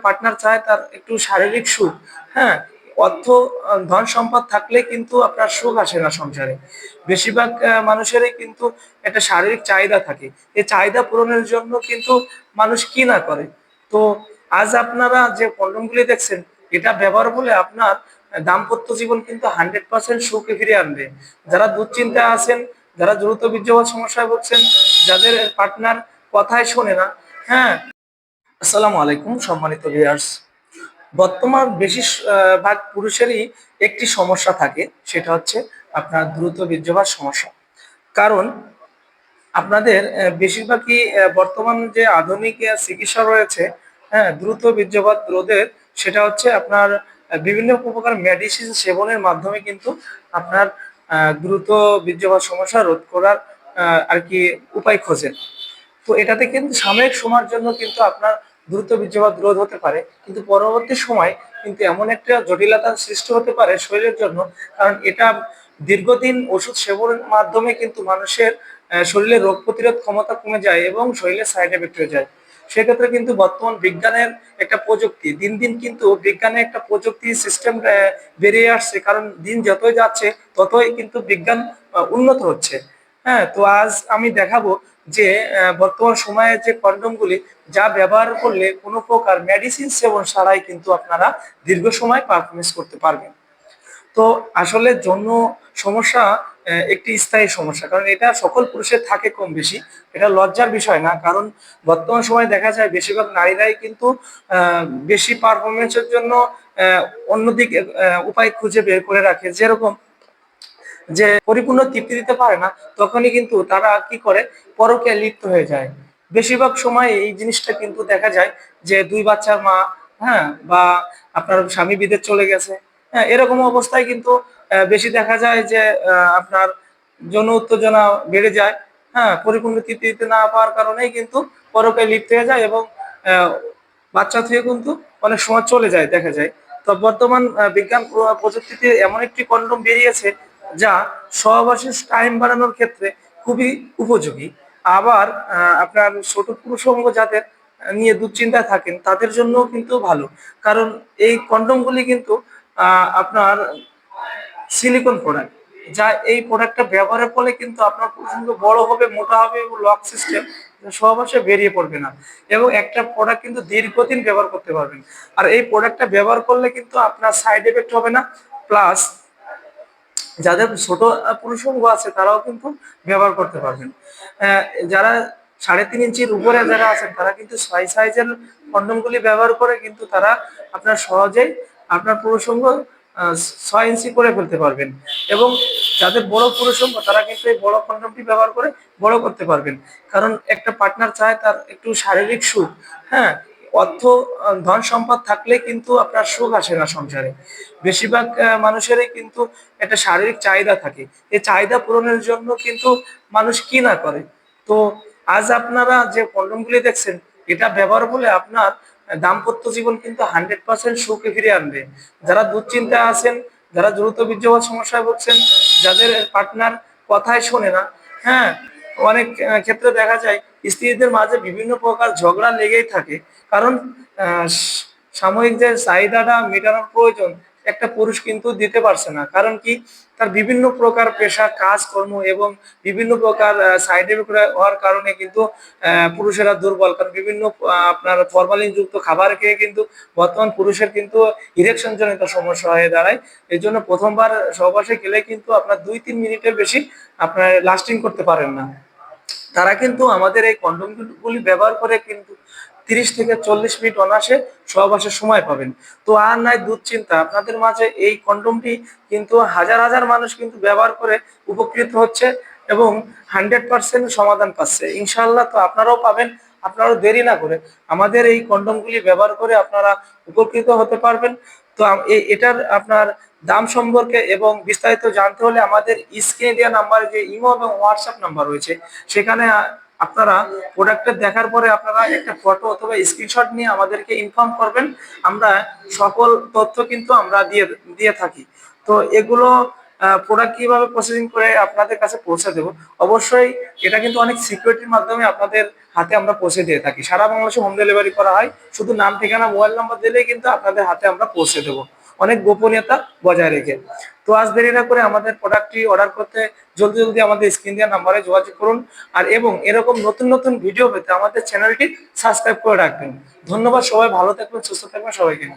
Partner চায় তার একটু শারীরিক সুখ, হ্যাঁ, অর্থ ধন সম্পদ থাকলে কিন্তু আপনার সুখ আসে না সংসারে। বেশিরভাগ মানুষেরই কিন্তু একটা শারীরিক চাহিদা থাকে। এই চাহিদা পূরণের জন্য কিন্তু মানুষ কি না করে। তো আজ আপনারা যে কন্ডোমগুলি দেখছেন, এটা ব্যবহার করলে আপনার দাম্পত্য জীবন কিন্তু 100% সুখে ফিরে আনবে। যারা দুশ্চিন্তায় আছেন, যারা দ্রুত বীর্যপাত সমস্যায় ভুগছেন, যাদের পার্টনার কথাই শোনে না, হ্যাঁ। আসসালামু আলাইকুম সম্মানিত ভিউয়ার্স। বর্তমান বেশি ভাগ পুরুষেরই একটি সমস্যা থাকে, সেটা হচ্ছে আপনার দ্রুত বীর্যপাত সমস্যা। কারণ আপনাদের বেশিরভাগই বর্তমান যে আধুনিক চিকিৎসা রয়েছে, হ্যাঁ, দ্রুত বীর্যপাত রোধের, সেটা হচ্ছে আপনার বিভিন্ন প্রকার মেডিসিন সেবনের মাধ্যমে কিন্তু আপনার দ্রুত বীর্যপাত সমস্যা রোধ করার আর কি উপায় খোঁজেন। তো এটাতে কিন্তু সাময়িক সময়ের জন্য কিন্তু আপনার দ্রুত বীর্যপাত রোধ হতে পারে, কিন্তু পরবর্তী সময় কিন্তু এমন একটা জটিলতার সৃষ্টি হতে পারে শরীরের জন্য। কারণ এটা দীর্ঘদিন ওষুধ সেবনের মাধ্যমে কিন্তু মানুষের শরীরের রোগ প্রতিরোধ ক্ষমতা কমে যায় এবং শরীরে সাইড এফেক্ট হয়ে যায়। সেক্ষেত্রে কিন্তু বর্তমান বিজ্ঞানের একটা প্রযুক্তি, দিন দিন কিন্তু বিজ্ঞানের একটা প্রযুক্তি সিস্টেম বেরিয়ে আসছে। কারণ দিন যতই যাচ্ছে ততই কিন্তু বিজ্ঞান উন্নত হচ্ছে। হ্যাঁ, তো আজ আমি দেখাবো যে বর্তমান সময়ে যে কন্ডোমগুলি যা ব্যবহার করলে কোনো প্রকার মেডিসিন সেবন ছাড়াই কিন্তু আপনারা দীর্ঘ সময় পারফরমেন্স করতে পারবেন। তো আসলে যৌন সমস্যা একটি স্থায়ী সমস্যা, কারণ এটা সকল পুরুষের থাকে কম বেশি। এটা লজ্জার বিষয় না, কারণ বর্তমান সময়ে দেখা যায় বেশিরভাগ নারীরাই কিন্তু বেশি পারফরমেন্সের জন্য অন্যদিকে উপায় খুঁজে বের করে রাখে। যেরকম যে পরিপূর্ণ তৃপ্তি দিতে পারে না, তখনই কিন্তু তারা কি করে, পরকীয়ায় লিপ্ত হয়ে যায়। বেশিরভাগ সময় এই জিনিসটা কিন্তু দেখা যায় যে দুই বাচ্চার মা, হ্যাঁ, বা আপনার স্বামী বিদেশ চলে গেছে, হ্যাঁ, এরকম অবস্থায় কিন্তু বেশি দেখা যায় যে আপনার যৌন উত্তেজনা বেড়ে যায়। হ্যাঁ, পরিপূর্ণ তৃপ্তি দিতে না পাওয়ার কারণেই কিন্তু পরকীয়ায় লিপ্ত হয়ে যায় এবং আহ, বাচ্চা থেকে কিন্তু অনেক সময় চলে যায় দেখা যায়। তো বর্তমান বিজ্ঞান প্রযুক্তিতে এমন একটি কন্ডোম বেরিয়েছে যা সহবাসের টাইম বাড়ানোর ক্ষেত্রে খুবই উপযোগী। আবার আপনার ছোট পুরুষঙ্গ যাদের নিয়ে দুশ্চিন্তায় থাকেন তাদের জন্য কিন্তু ভালো। কারণ এই কন্ডোমগুলি কিন্তু আপনার সিলিকন প্রোডাক্ট, যা এই প্রোডাক্টটা ব্যবহারের ফলে কিন্তু আপনার প্রচন্ড বড় হবে, মোটা হবে এবং লক সিস্টেম, সহবাসে বেরিয়ে পড়বে না। এবং একটা প্রোডাক্ট কিন্তু দীর্ঘদিন ব্যবহার করতে পারবেন। আর এই প্রোডাক্টটা ব্যবহার করলে কিন্তু আপনার সাইড এফেক্ট হবে না। প্লাস যাদের ছোট পুরুষঙ্গ আছে তারাও কিন্তু ব্যবহার করতে পারবেন। আহ, যারা 3.5 ইঞ্চির উপরে যারা আছেন তারা কিন্তু 6 সাইজের কন্ডোমগুলি ব্যবহার করে কিন্তু তারা আপনার সহজেই আপনার পুরুষঙ্গ 6 ইঞ্চি করে ফেলতে পারবেন। এবং যাদের বড় পুরুষঙ্গ তারা কিন্তু এই বড় কন্ডোমটি ব্যবহার করে বড় করতে পারবেন। কারণ একটা পার্টনার চায় তার একটু শারীরিক সুখ, হ্যাঁ, অর্থ ধন সম্পদ থাকলে কিন্তু আপনার সুখ আসে না সংসারে। বেশিরভাগ মানুষেরই কিন্তু একটা শারীরিক চাহিদা থাকে। এই চাহিদা পূরণের জন্য কিন্তু মানুষ কি না করে। তো আজ আপনারা যে কন্ডোমগুলি দেখছেন, এটা ব্যবহার করলে আপনার দাম্পত্য জীবন কিন্তু 100% সুখে ফিরে আনবে। যারা দুশ্চিন্তায় আছেন, যারা দ্রুত বীর্যপাত সমস্যায় ভুগছেন, যাদের পার্টনার কথাই শোনে না, হ্যাঁ, অনেক ক্ষেত্রে দেখা যায় স্ত্রীদের মাঝে বিভিন্ন প্রকার ঝগড়া লেগেই থাকে। কারণ সাময়িক যে চাহিদাটা মেটানোর প্রয়োজন একটা পুরুষ কিন্তু দিতে পারছে না। কারণ কি, তার বিভিন্ন প্রকার পেশা কাজকর্ম এবং বিভিন্ন প্রকার সাইড এফেক্ট হওয়ার কারণে কিন্তু পুরুষেরা দুর্বল। কারণ বিভিন্ন আপনার ফরমালিন যুক্ত খাবার খেয়ে কিন্তু বর্তমান পুরুষের কিন্তু ইরেকশন জনিত সমস্যা হয়ে দাঁড়ায়। এই জন্য প্রথমবার সহবাসে গেলে কিন্তু আপনার 2-3 মিনিটের বেশি আপনার লাস্টিং করতে পারেন না। তারা কিন্তু আমাদের এই কন্ডোমগুলি ব্যবহার করে কিন্তু 30 থেকে 40 মিনিট অনায়াসে সহবাসের সময় পাবেন। তো আর নাই দুশ্চিন্তা, আপনাদের মাঝে এই কন্ডোমটি কিন্তু হাজার হাজার মানুষ কিন্তু ব্যবহার করে উপকৃত হচ্ছে এবং 100% সমাধান পাচ্ছে ইনশাআল্লাহ। তো আপনারাও পাবেন। আপনারাও দেরি না করে আমাদের এই কন্ডোমগুলি ব্যবহার করে আপনারা উপকৃত হতে পারবেন। তো এটার আপনার দাম সম্পর্কে এবং বিস্তারিত জানতে হলে আমাদের স্ক্রিনে দেওয়া নাম্বারে যে ইমো এবং হোয়াটসঅ্যাপ নাম্বার রয়েছে, সেখানে আপনারা প্রোডাক্টটা দেখার পরে আপনারা একটা ফটো অথবা স্ক্রিনশট নিয়ে আমাদেরকে ইনফর্ম করবেন। আমরা সকল তথ্য কিন্তু আমরা দিয়ে দিয়ে থাকি। তো এগুলো প্রোডাক্ট কিভাবে প্রসেসিং করে আপনাদের কাছে পৌঁছে দেবো, অবশ্যই এটা কিন্তু অনেক সিকিউরিটির মাধ্যমে আপনাদের হাতে আমরা পৌঁছে দিয়ে থাকি। সারা বাংলাদেশে হোম ডেলিভারি করা হয়, শুধু নাম ঠিকানা মোবাইল নাম্বার দিলেই কিন্তু আপনাদের হাতে আমরা পৌঁছে দেবো, অনেক গোপনীয়তা বজায় রেখে। তো আজ দেরি না করে আমাদের প্রোডাক্টটি অর্ডার করতে জলদি জলদি আমাদের স্ক্রিন দেওয়া নাম্বারে যোগাযোগ করুন। আর এবং এরকম নতুন নতুন ভিডিও পেতে আমাদের চ্যানেলটি সাবস্ক্রাইব করে রাখবেন। ধন্যবাদ, সবাই ভালো থাকবেন, সুস্থ থাকবেন, সবাইকে।